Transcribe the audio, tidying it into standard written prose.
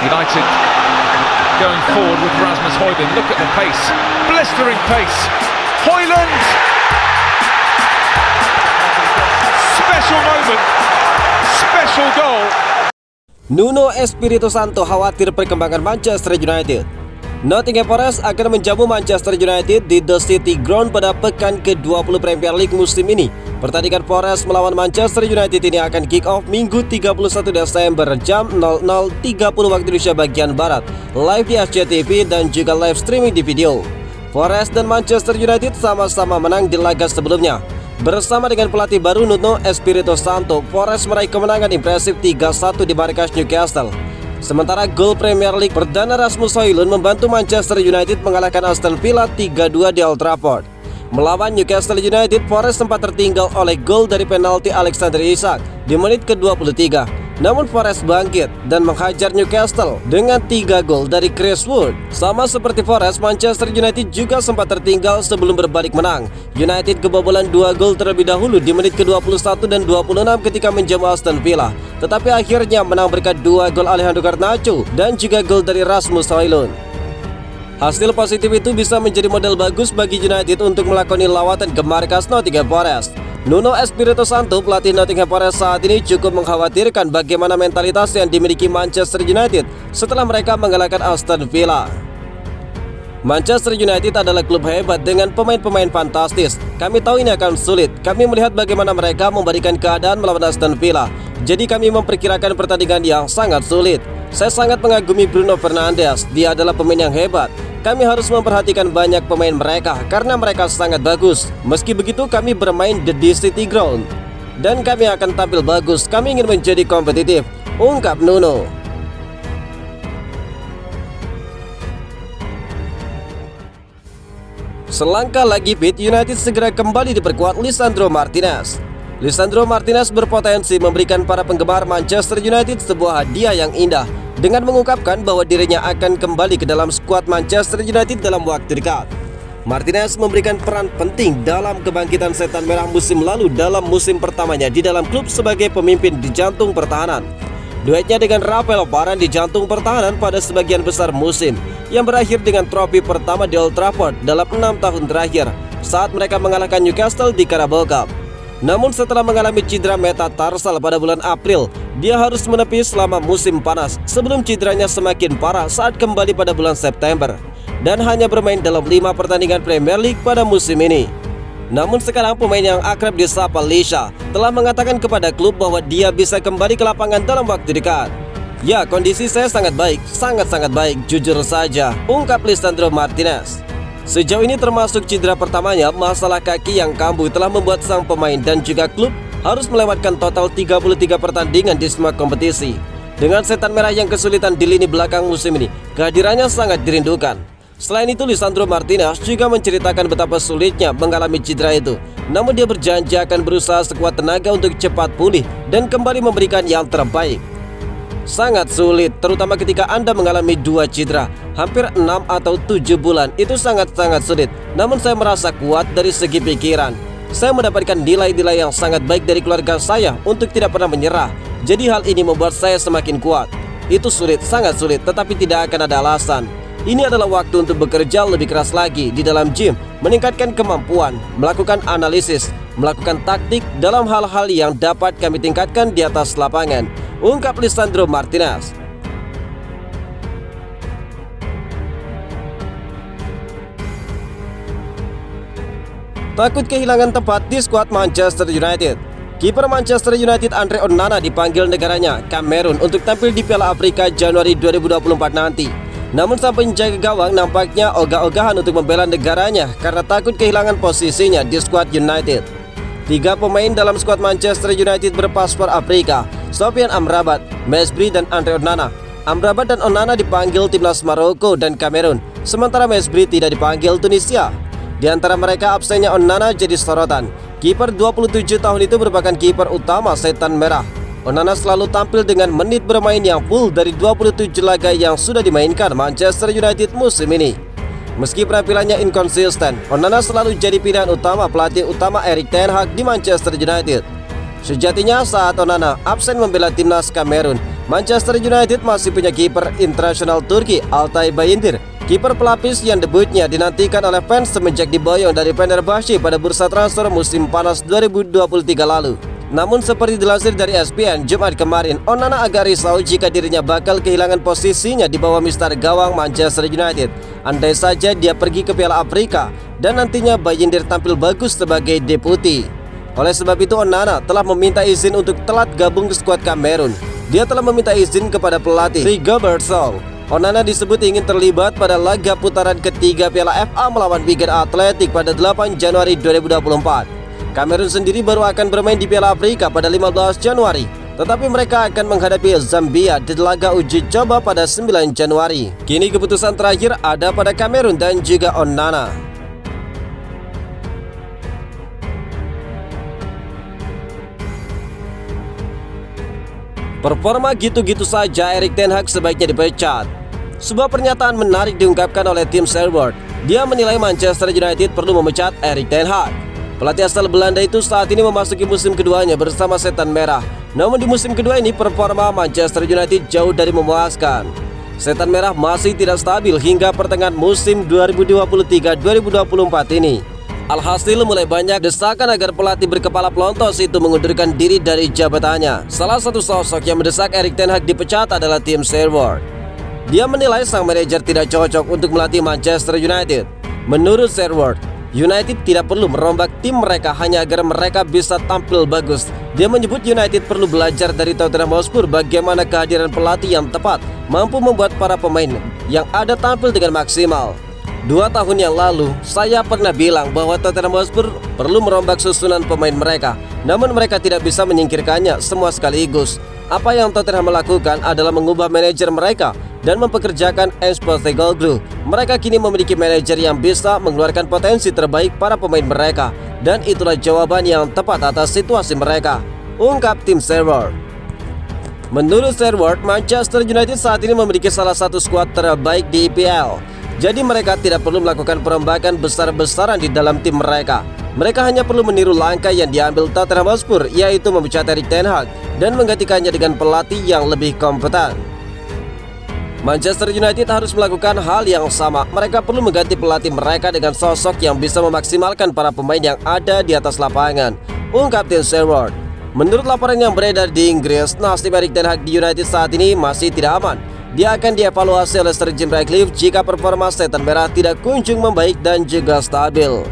United going forward with Rasmus Højlund. Look at the pace, blistering pace. Højlund! Special moment, special goal. Nuno Espirito Santo khawatir perkembangan Manchester United. Nottingham Forest akan menjamu Manchester United di The City Ground pada pekan ke-20 Premier League musim ini. Pertandingan Forest melawan Manchester United ini akan kick off Minggu 31 Desember jam 00.30 waktu Indonesia bagian Barat, live di SCTV dan juga live streaming di video. Forest dan Manchester United sama-sama menang di laga sebelumnya. Bersama dengan pelatih baru Nuno Espirito Santo, Forest meraih kemenangan impresif 3-1 di markas Newcastle. Sementara gol Premier League perdana Rasmus Højlund membantu Manchester United mengalahkan Aston Villa 3-2 di Old Trafford. Melawan Newcastle United, Forest sempat tertinggal oleh gol dari penalti Alexander Isak di menit ke-23. Namun Forest bangkit dan menghajar Newcastle dengan 3 gol dari Chris Wood. Sama seperti Forest, Manchester United juga sempat tertinggal sebelum berbalik menang. United kebobolan 2 gol terlebih dahulu di menit ke-21 dan 26 ketika menjamu Aston Villa. Tetapi akhirnya menang berkat 2 gol Alejandro Garnacho dan juga gol dari Rasmus Højlund. Hasil positif itu bisa menjadi modal bagus bagi United untuk melakoni lawatan ke markas Nottingham Forest. Nuno Espirito Santo, pelatih Nottingham Forest saat ini cukup mengkhawatirkan bagaimana mentalitas yang dimiliki Manchester United setelah mereka mengalahkan Aston Villa. Manchester United adalah klub hebat dengan pemain-pemain fantastis. Kami tahu ini akan sulit. Kami melihat bagaimana mereka memberikan keadaan melawan Aston Villa. Jadi kami memperkirakan pertandingan yang sangat sulit. Saya sangat mengagumi Bruno Fernandes. Dia adalah pemain yang hebat. Kami harus memperhatikan banyak pemain mereka karena mereka sangat bagus. Meski begitu kami bermain di City Ground dan kami akan tampil bagus. Kami ingin menjadi kompetitif, ungkap Nuno. Selangkah lagi fit, United segera kembali diperkuat Lisandro Martinez. Lisandro Martinez berpotensi memberikan para penggemar Manchester United sebuah hadiah yang indah dengan mengungkapkan bahwa dirinya akan kembali ke dalam skuad Manchester United dalam waktu dekat. Martinez memberikan peran penting dalam kebangkitan Setan Merah musim lalu dalam musim pertamanya di dalam klub sebagai pemimpin di jantung pertahanan. Duetnya dengan Rafael Varane di jantung pertahanan pada sebagian besar musim yang berakhir dengan trofi pertama di Old Trafford dalam 6 tahun terakhir saat mereka mengalahkan Newcastle di Carabao Cup. Namun setelah mengalami cedera metatarsal pada bulan April, dia harus menepi selama musim panas sebelum cederanya semakin parah saat kembali pada bulan September dan hanya bermain dalam 5 pertandingan Premier League pada musim ini. Namun sekarang pemain yang akrab disapa Lisha telah mengatakan kepada klub bahwa dia bisa kembali ke lapangan dalam waktu dekat. Ya, kondisi saya sangat baik, sangat-sangat baik, jujur saja, ungkap Lisandro Martinez. Sejauh ini termasuk cedera pertamanya, masalah kaki yang kambuh telah membuat sang pemain dan juga klub harus melewatkan total 33 pertandingan di semua kompetisi. Dengan Setan Merah yang kesulitan di lini belakang musim ini, kehadirannya sangat dirindukan. Selain itu, Lisandro Martinez juga menceritakan betapa sulitnya mengalami cedera itu. Namun dia berjanji akan berusaha sekuat tenaga untuk cepat pulih dan kembali memberikan yang terbaik. Sangat sulit, terutama ketika Anda mengalami 2 cedera, hampir 6 atau 7 bulan, itu sangat-sangat sulit. Namun saya merasa kuat dari segi pikiran. Saya mendapatkan nilai-nilai yang sangat baik dari keluarga saya untuk tidak pernah menyerah. Jadi hal ini membuat saya semakin kuat. Itu sulit, sangat sulit, tetapi tidak akan ada alasan. Ini adalah waktu untuk bekerja lebih keras lagi di dalam gym, meningkatkan kemampuan, melakukan analisis, melakukan taktik dalam hal-hal yang dapat kami tingkatkan di atas lapangan, ungkap Lisandro Martinez. Takut kehilangan tempat di skuad Manchester United. Kiper Manchester United Andre Onana dipanggil negaranya, Kamerun, untuk tampil di Piala Afrika Januari 2024 nanti. Namun sang penjaga gawang nampaknya ogah-ogahan untuk membela negaranya karena takut kehilangan posisinya di skuad United. 3 pemain dalam skuad Manchester United berpaspor Afrika, Sofian Amrabat, Mesbri, dan Andre Onana. Amrabat dan Onana dipanggil timnas Maroko dan Kamerun, sementara Mesbri tidak dipanggil Tunisia. Di antara mereka absennya Onana jadi sorotan. Kiper 27 tahun itu merupakan kiper utama Setan Merah. Onana selalu tampil dengan menit bermain yang full dari 27 laga yang sudah dimainkan Manchester United musim ini. Meski penampilannya inkonsisten, Onana selalu jadi pilihan utama pelatih utama Erik ten Hag di Manchester United. Sejatinya saat Onana absen membela timnas Kamerun, Manchester United masih punya kiper internasional Turki Altay Bayındır. Kiper pelapis yang debutnya dinantikan oleh fans semenjak diboyong dari Fenerbahçe pada bursa transfer musim panas 2023 lalu. Namun seperti dilansir dari ESPN Jumat kemarin, Onana agak risau jika dirinya bakal kehilangan posisinya di bawah mister gawang Manchester United. Andai saja dia pergi ke Piala Afrika dan nantinya Bayındır tampil bagus sebagai deputi. Oleh sebab itu Onana telah meminta izin untuk telat gabung ke skuad Kamerun. Dia telah meminta izin kepada pelatih Rigobert Song. Onana disebut ingin terlibat pada laga putaran ketiga Piala FA melawan Wigan Athletic pada 8 Januari 2024. Kamerun sendiri baru akan bermain di Piala Afrika pada 15 Januari, tetapi mereka akan menghadapi Zambia di laga uji coba pada 9 Januari. Kini keputusan terakhir ada pada Kamerun dan juga Onana. Performa gitu-gitu saja, Erik ten Hag sebaiknya dipecat. Sebuah pernyataan menarik diungkapkan oleh Tim Sherwood. Dia menilai Manchester United perlu memecat Erik ten Hag. Pelatih asal Belanda itu saat ini memasuki musim keduanya bersama Setan Merah. Namun di musim kedua ini performa Manchester United jauh dari memuaskan. Setan Merah masih tidak stabil hingga pertengahan musim 2023-2024 ini. Alhasil mulai banyak desakan agar pelatih berkepala pelontos itu mengundurkan diri dari jabatannya. Salah satu sosok yang mendesak Erik ten Hag dipecat adalah Tim Sherwood. Dia menilai sang manajer tidak cocok untuk melatih Manchester United. Menurut Sherwood, United tidak perlu merombak tim mereka hanya agar mereka bisa tampil bagus. Dia menyebut United perlu belajar dari Tottenham Hotspur bagaimana kehadiran pelatih yang tepat mampu membuat para pemain yang ada tampil dengan maksimal. 2 tahun yang lalu, saya pernah bilang bahwa Tottenham Hotspur perlu merombak susunan pemain mereka. Namun mereka tidak bisa menyingkirkannya semua sekaligus. Apa yang Tottenham melakukan adalah mengubah manajer mereka dan mempekerjakan Ange Postecoglou. Mereka kini memiliki manajer yang bisa mengeluarkan potensi terbaik para pemain mereka. Dan itulah jawaban yang tepat atas situasi mereka, ungkap Tim Sherwood. Menurut Sherwood, Manchester United saat ini memiliki salah satu skuad terbaik di EPL. Jadi mereka tidak perlu melakukan perombakan besar-besaran di dalam tim mereka. Mereka hanya perlu meniru langkah yang diambil Tottenham Hotspur, yaitu memecat Erik ten Hag dan menggantikannya dengan pelatih yang lebih kompeten. Manchester United harus melakukan hal yang sama. Mereka perlu mengganti pelatih mereka dengan sosok yang bisa memaksimalkan para pemain yang ada di atas lapangan, ungkap Tim Sherwood. Menurut laporan yang beredar di Inggris, nasib Erik ten Hag di United saat ini masih tidak aman. Dia akan dievaluasi oleh Sir Jim Ratcliffe jika performa Setan Merah tidak kunjung membaik dan juga stabil.